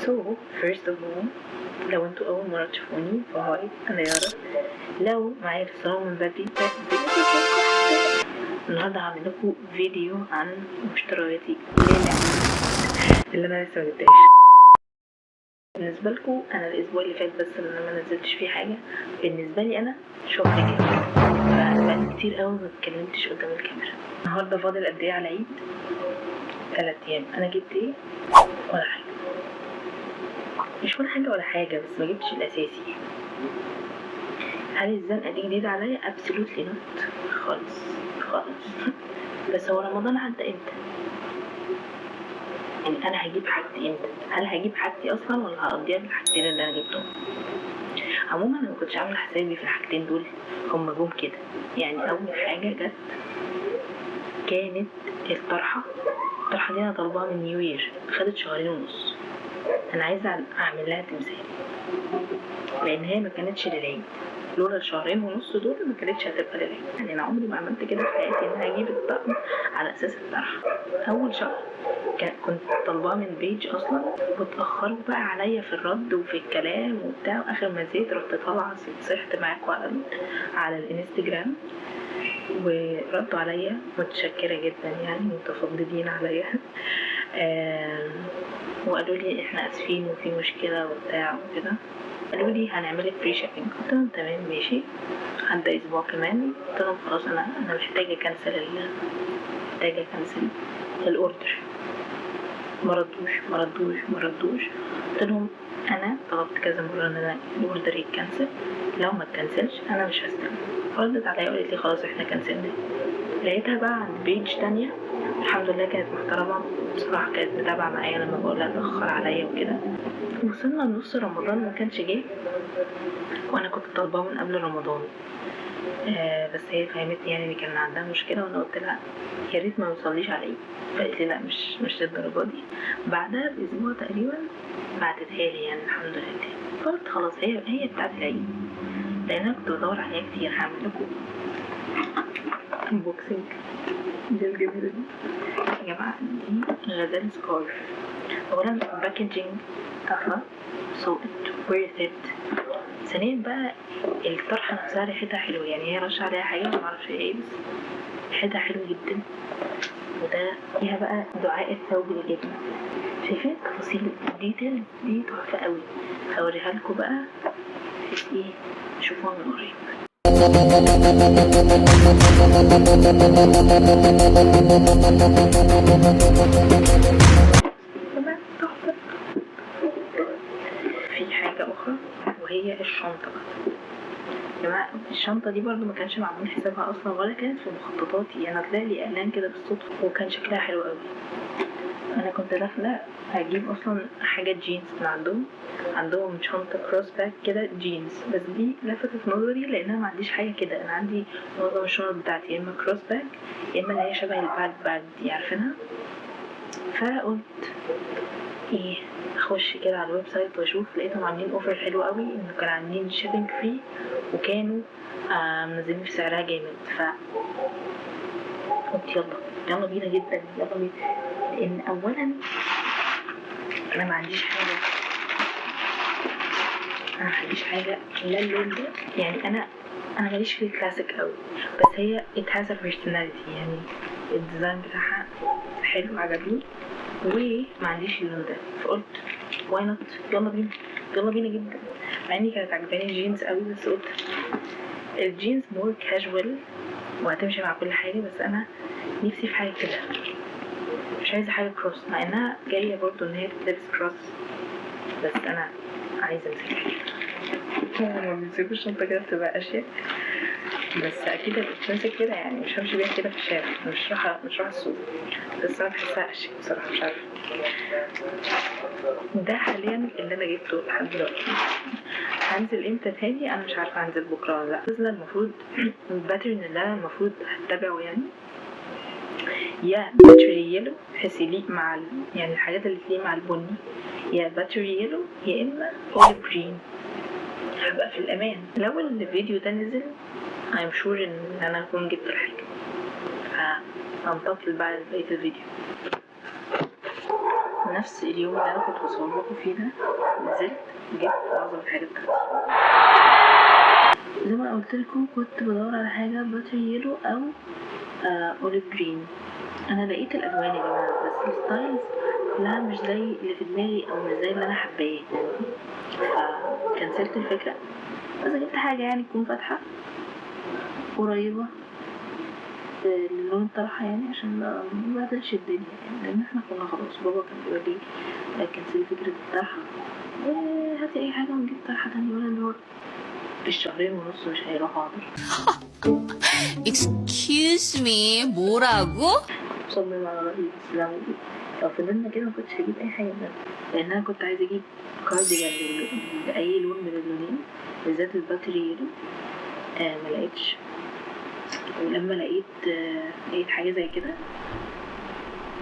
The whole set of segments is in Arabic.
So first of all لو انتوا اول مرة تشوفوني فهاي انا يارا. لو معايا رسالة من بدري النهاردة هعمل لكم فيديو عن مشترياتي اللي انا لسه مجبتهاش. بالنسبة لكم انا الاسبوع اللي فات بس اللي انا ما نزلتش فيه حاجة، بالنسبة لي انا شهر كامل، فبقالي كتير قوي ما اتكلمتش قدام الكاميرا. النهاردة فاضل قد ايه على العيد؟ 3 ايام. انا جبت ايه؟ ولا حاجة، مش ولا حاجة ولا حاجة، بس ما جبتش الاساسي. هل الزنقة دي جديدة عليا؟ absolutely not خالص خالص. بس هو رمضان عدى امتى؟ يعني انا هجيب حاجتي امتى؟ هل هجيب حاجتي اصلا ولا هقضيها بالحاجتين اللي انا جبتهم؟ عموما انا ما كنتش عامله حسابي في الحاجتين دول، هم جم كده. يعني اول حاجه جت كانت الطرحه دي انا طالباها من نيو يير، خدت 2.5 شهر. انا عايزه اعمل لها تمثال لان هي ما كانتش للعيد، لولا 2.5 شهر دول ما كانتش هتبقى للعيد. يعني انا عمري ما عملت كده في حياتي ان انا اجيب الطقم على اساس الطرحه. اول شهر كنت طالباه من بيج اصلا، واتاخروا بقى عليا في الرد وفي الكلام وبتاع، واخر ما زيت رحت طالعه صحت معاكوا على الانستجرام وردوا عليا متشكره جدا، يعني متفضلين عليا. وقالوا لي احنا اسفين وفي مشكله وبتاع وكده. قالوا لي هنعملك فري شيبينج. قلت لهم تمام ماشي. عدى اسبوع كمان، قلت لهم خلاص انا محتاجه اكنسل الاوردر. مردوش. قلت لهم انا طلبت كذا مره ان انا الاوردر يتكنسل، لو ما اتكنسلش انا مش هستلم. ردت عليا وقالت لي خلاص احنا كنسلنا. لقيتها بقى عند بيج تانية، الحمد لله كانت محترمه بصراحه، كانت متابعه معايا لما بقولها اتاخر عليا وكده. وصلنا لنص رمضان ما كانش جه، وانا كنت طالباه من قبل رمضان. بس هي فهمتني يعني ان كان عندها مشكله، وانا قلت لها يا ريت ما يوصليش على العيد. فقالت لي لا مش للدرجه دي. بعدها باسبوع تقريبا بعتتها لي يعني الحمد لله. فقلت خلاص هي بتاعت العيد، لان انا كنت بدور عليها كتير. هعمل لكم انبوكسنج دي الجميله دي يا جماعه. دي غزال سكارف. اولا الباكجينج تحفه، so it worth it. ثانيا بقى الطرحه نفسها ريحتها حلوه، يعني هي رش عليها حاجه ما اعرفش ايه بس ريحتها حلوه جدا. وده فيها بقى دعاء الثوب الجبنه. شايفين التفاصيل الديتيلز دي تحفه قوي. هوريها لكم بقى بحيث ايه تشوفوها من قريب. في حاجه اخرى وهي الشنطه بقى. يا جماعه الشنطه دي برضو ما كانش معمول حسابها اصلا ولا كانت في مخططاتي. انا طلع لي اعلان كده بالصدفه وكان شكلها حلو قوي. انا كنت داخله اجيب اصلا حاجات جينز من عندهم شنطه كروس باك كده جينز، بس دي لفتت نظري لانها ما عنديش حاجه كده. انا عندي معظم الشنط بتاعتي يا اما كروس باك يا اما اللي هي شبه الباك دي عارفينها. فقلت ايه اخش كده على الويب سايت واشوف، لقيتهم عاملين اوفر حلو قوي، انه كانوا عاملين شيبينج فري وكانوا منزلين في سعرها جامد. ف قلت يلا بينا جدا، يلا بينا. لان اولا انا ما عنديش حاجه لا اللون ده، يعني انا ماليش في الكلاسيك قوي، بس هي it has a personality، يعني الديزاين بتاعها حلو عجبني وما عنديش اللون ده. فقلت why not، يلا بينا جدا. مع اني كانت عجباني الجينز قوي، بس قلت الجينز مور كاجوال وهتمشي مع كل حاجه، بس انا نفسي في حاجه كده، مش عايزه حاجه كروس، مع انها جايه برضو ان هي تلبس كروس، بس انا عايزه امسكها. لما بيمسكوا الشنطه كده بتبقى اشيك، بس اكيد هتتمسك كده، يعني مش همشي بيها كده في الشارع، مش راح السوق، بس انا بحسها اشيك بصراحه، مش عارفه. ده حاليا اللي انا جبته لحد دلوقتي. هنزل امتى تاني انا مش عارفه، هنزل بكره ولا لا. نزل المفروض الباترن اللي انا المفروض هتبعه يعني يا باتري يلو بحيث يليق مع يعني الحاجات اللي تليق مع البني، يا باتري يلو يا اما اوليف جرين. هبقى في الامان. لو الفيديو ده نزل I'm sure ان انا هكون جبت الحاجه، فهنتقل بقى لبقيه الفيديو. نفس اليوم اللي انا كنت بصور لكم فيه ده نزلت جبت معظم الحاجات بتاعتي. زي ما قلت لكم كنت بدور على حاجه باتري يلو او اوليف جرين. انا لقيت الالوان يا جماعه بس الستايلز كلها مش زي اللي في دماغي او مش زي اللي انا حباه، فكنسلت الفكره. بس جبت حاجه يعني تكون فاتحه قريبه للون الطرحه يعني عشان ما نبهدلش الدنيا يعني، لان احنا كنا خلاص بابا كان بيقول لي كنسلي فكره الطرحه هاتي اي حاجه ونجيب طرحه تانية، ولا اللي هو الشهرين ونص مش هيروحوا عبر. Excuse me, 뭐라고? مصممة على رأيي، بس لو فضلنا كده مكنتش هجيب أي حاجة بجد، لأن أنا كنت عايزة أجيب كارديجان بأي لون من اللونين بالذات الباتري يلو. ملقتش، ولما لقيت حاجة زي كده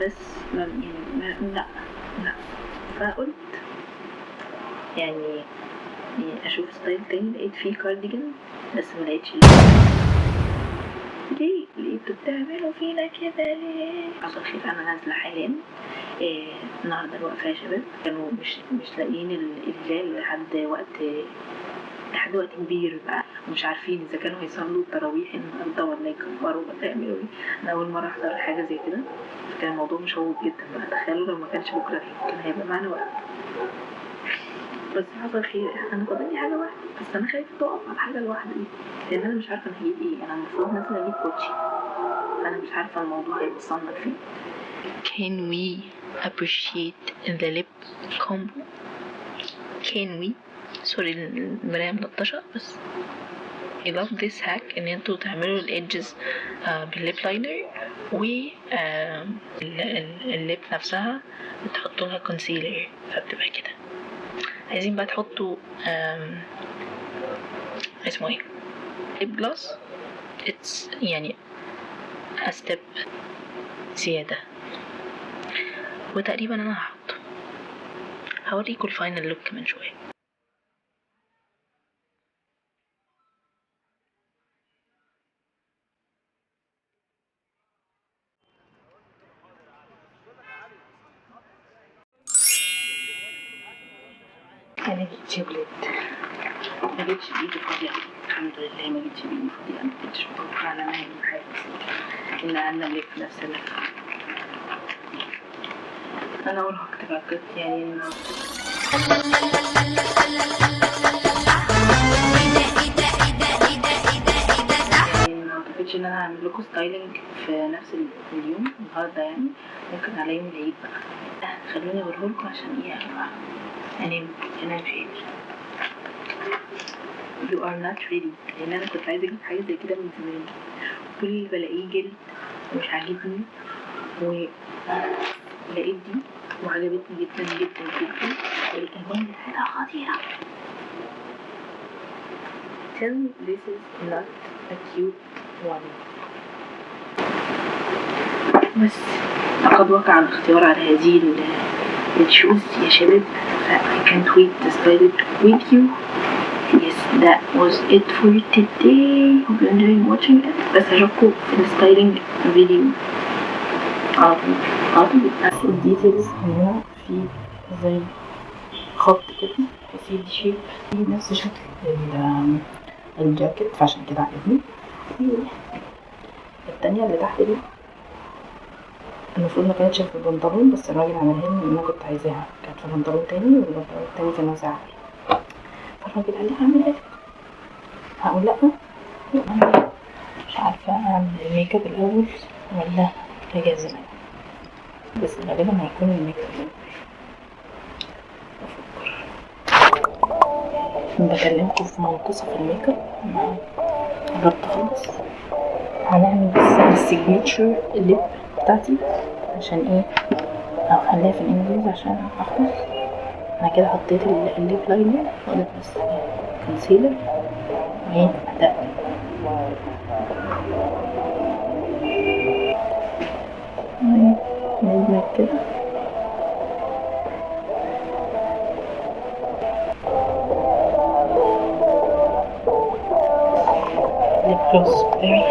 بس لا فقلت يعني أشوف ستايل تاني. لقيت فيه كارديجان بس ملقتش ليه انتوا بتعملوا فينا كده ليه؟ حصل خير، انا نازله حاليا النهارده الوقفه يا شباب. كانوا مش لاقيين الهلال لحد وقت كبير بقى، ومش عارفين اذا كانوا هيصلوا التراويح النهارده ولا يكبروا ولا يعملوا ايه. انا اول مره احضر حاجه زي كده، فكان الموضوع مشوق جدا بقى. تخيلوا لو ما كانش بكره كان هيبقى معانا وقت. بس حصل خير، انا فاضلي حاجه واحده بس انا خايفه تقف على الحاجه الواحده دي، لان انا مش عارفه انا هجيب ايه. انا المفروض نازله اجيب كوتشي، انا مش عارفه الموضوع هيوصلنا فين. Can we appreciate the lip combo? Can we? سوري المرايه ملطشه بس I love this hack ان انتوا تعملوا الادجز بالليب لاينر و الليب نفسها بتحطوا لها كونسيلر فبتبقى كده. عايزين بقى تحطوا اسمه ايه ليب جلوس، اتس يعني ستيب زيادة. وتقريبا انا هوريكم الفاينل لوك كمان شوية. انا جيت جبلت ما جيتش بايدي فاضية، الحمد لله ما جيتش بايدي فاضية. ما كنتش متوقعة ان انا هجيب حاجة ان انا نلف نفس اللف. انا ارهقت بقى بجد يعني ما اعتقدش ان انا هعمل لكم ستايلينج في نفس اليوم النهارده يعني، ممكن على يوم العيد بقى. خلوني اوريهولكم عشان ايه يا جماعه انام فين. You are not ready، لان انا كنت عايزه اجيب حاجه زي كده من زمان، كل اللي بلاقيه جلد ومش عاجبني، ولقيت دي وعجبتني جدا جدا جدا، والالوان بتاعتها خطيره. Tell me this is not a cute one. بس لقد وقع الاختيار على هذه الشوز يا شباب. I can't wait to style it with you. Yes, that was it for today. Hope you enjoyed watching it. بس هشوفكم في الستايلينج فيديو على طول. الديتيلز هنا في زي خط كده في دي شيب نفس شكل الجاكيت، فعشان كده عجبني. التانية اللي تحت دي المفروض ما كانتش في البنطلون، بس الراجل عملها لي لان انا كنت عايزاها، كانت في بنطلون تاني والبنطلون التاني كان واسع علي، فالراجل قال لي هعملها لك. هقول لا مش عارفه اعمل الميك اب الاول ولا اجازم، بس غالبا هيكون الميك اب. بكلمكم في منتصف الميك اب، قربت اخلص. هنعمل بس السيجنتشر الليب بتاعتي عشان ايه، او خليها في الانجليزي عشان اخلص. انا كده حطيت الليب لاينر وقلت بس كونسيلر وايه ده نجمة كده. lip gloss بتاعي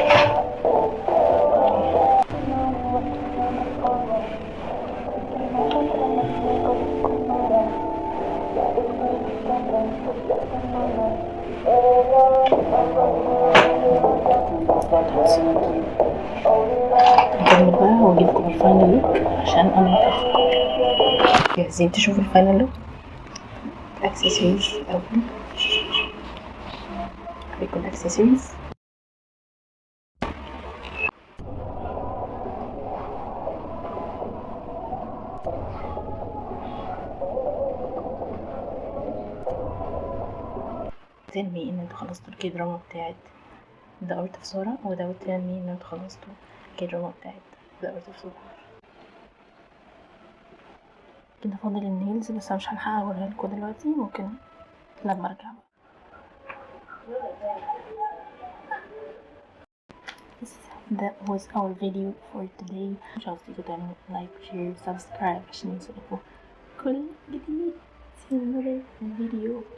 نكمل بقى واجيلكم الفاينل لوك عشان انا متأخر. جاهزين تشوفوا الفاينل لوك؟ اكسسوارز اول، هوريكم الاكسسوارز. tell me ان انتوا خلصتوا الكي دراما بتاعت The Art of Zora، وده tell me ان انتوا خلصتوا الكي دراما بتاعت The Art of Zora. كده فاضل النيلز بس انا مش هلحق اوريها لكم دلوقتي، ممكن لما ارجع. That was our video for today. مش قصدي تعملوا لايك وشير وسبسكرايب عشان يوصلكوا كل جديد. See you in another video.